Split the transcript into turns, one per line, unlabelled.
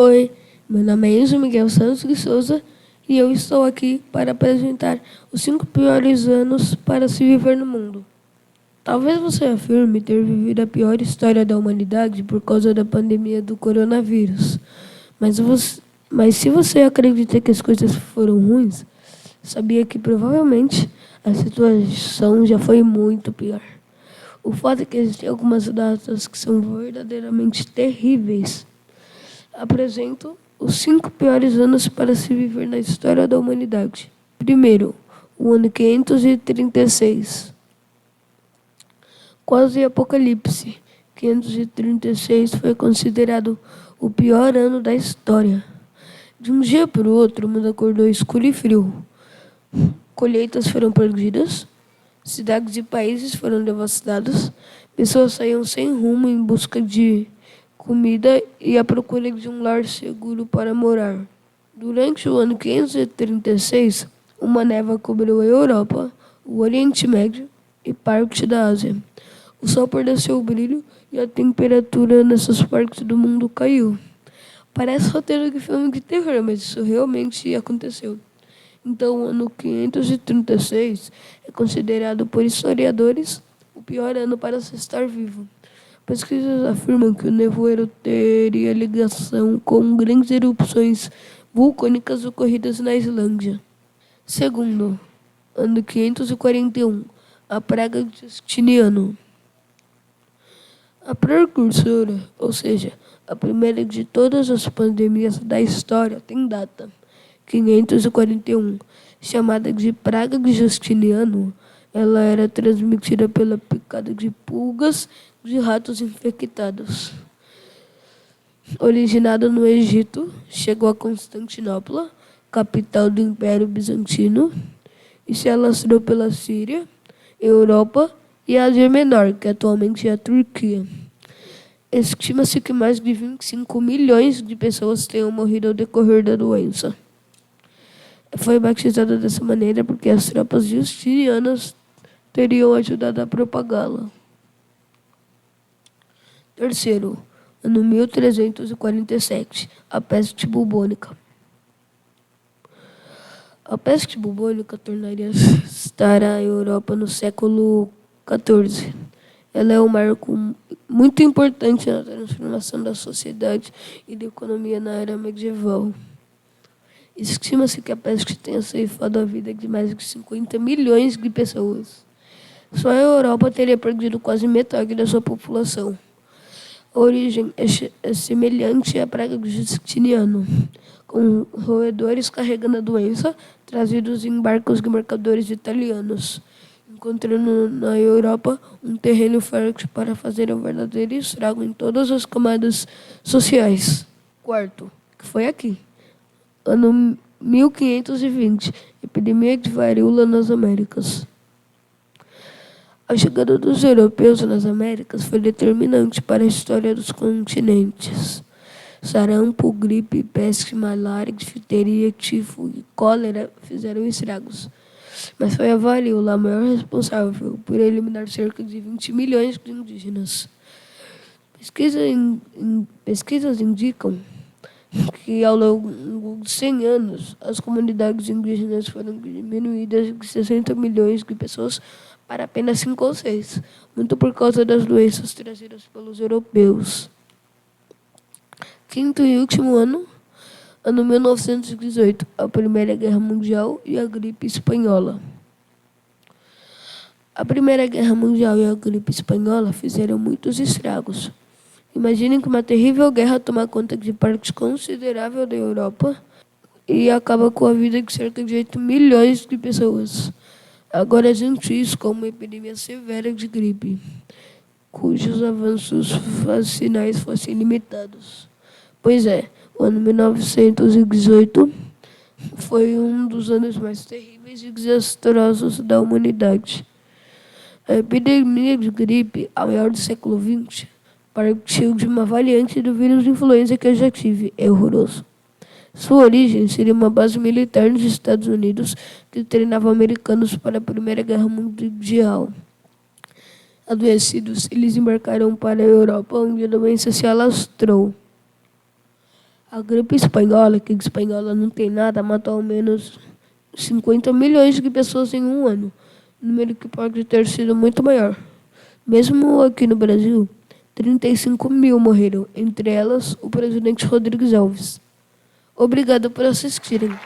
Oi, meu nome é Enzo Miguel Santos de Souza e eu estou aqui para apresentar os 5 piores anos para se viver no mundo. Talvez você afirme ter vivido a pior história da humanidade por causa da pandemia do coronavírus. Mas se você acredita que as coisas foram ruins, sabia que provavelmente a situação já foi muito pior. O fato é que existem algumas datas que são verdadeiramente terríveis. Apresento os 5 piores anos para se viver na história da humanidade. Primeiro, o ano 536. Quase apocalipse. 536 foi considerado o pior ano da história. De um dia para o outro, o mundo acordou escuro e frio. Colheitas foram perdidas, cidades e países foram devastados, pessoas saíam sem rumo em busca de comida e à procura de um lar seguro para morar. Durante o ano 536, uma névoa cobriu a Europa, o Oriente Médio e parte da Ásia. O sol perdeu seu brilho e a temperatura nessas partes do mundo caiu. Parece roteiro de filme de terror, mas isso realmente aconteceu. Então, o ano 536 é considerado por historiadores o pior ano para se estar vivo. Pesquisas afirmam que o nevoeiro teria ligação com grandes erupções vulcânicas ocorridas na Islândia. Segundo, ano 541, a praga de Justiniano. A precursora, ou seja, a primeira de todas as pandemias da história, tem data, 541, chamada de praga de Justiniano. Ela era transmitida pela picada de pulgas de ratos infectados. Originada no Egito, chegou a Constantinopla, capital do Império Bizantino, e se alastrou pela Síria, Europa e Ásia Menor, que atualmente é a Turquia. Estima-se que mais de 25 milhões de pessoas tenham morrido ao decorrer da doença. Foi batizada dessa maneira porque as tropas justinianas teriam ajudado a propagá-la. Terceiro, ano 1347, a peste bubônica. A peste bubônica tornaria estar a Europa no século XIV. Ela é um marco muito importante na transformação da sociedade e da economia na era medieval. Estima-se que a peste tenha ceifado a vida de mais de 50 milhões de pessoas. Só a Europa teria perdido quase metade da sua população. A origem é semelhante à praga de Justiniano, com roedores carregando a doença, trazidos em barcos de mercadores italianos, encontrando na Europa um terreno fértil para fazer um verdadeiro estrago em todas as camadas sociais. Quarto, que foi aqui, ano 1520, epidemia de varíola nas Américas. A chegada dos europeus nas Américas foi determinante para a história dos continentes. Sarampo, gripe, peste, malária, difteria, tifo e cólera fizeram estragos. Mas foi a varíola a maior responsável por eliminar cerca de 20 milhões de indígenas. Pesquisas indicam que ao longo de 100 anos, as comunidades indígenas foram diminuídas de 60 milhões de pessoas para apenas 5 ou 6, muito por causa das doenças trazidas pelos europeus. Quinto e último ano 1918, a Primeira Guerra Mundial e a gripe espanhola. A Primeira Guerra Mundial e a gripe espanhola fizeram muitos estragos. Imaginem que uma terrível guerra toma conta de parte considerável da Europa e acaba com a vida de cerca de 8 milhões de pessoas. Agora a gente isso com uma epidemia severa de gripe, cujos avanços vacinais fossem limitados. Pois é, o ano 1918 foi um dos anos mais terríveis e desastrosos da humanidade. A epidemia de gripe, a maior do século XX, partiu de uma variante do vírus de influenza que eu já tive. É horroroso. Sua origem seria uma base militar nos Estados Unidos que treinava americanos para a Primeira Guerra Mundial. Adoecidos, eles embarcaram para a Europa, onde a doença se alastrou. A gripe espanhola, que espanhola não tem nada, matou ao menos 50 milhões de pessoas em um ano, número que pode ter sido muito maior. Mesmo aqui no Brasil, 35 mil morreram, entre elas o presidente Rodrigues Alves. Obrigado por assistirem.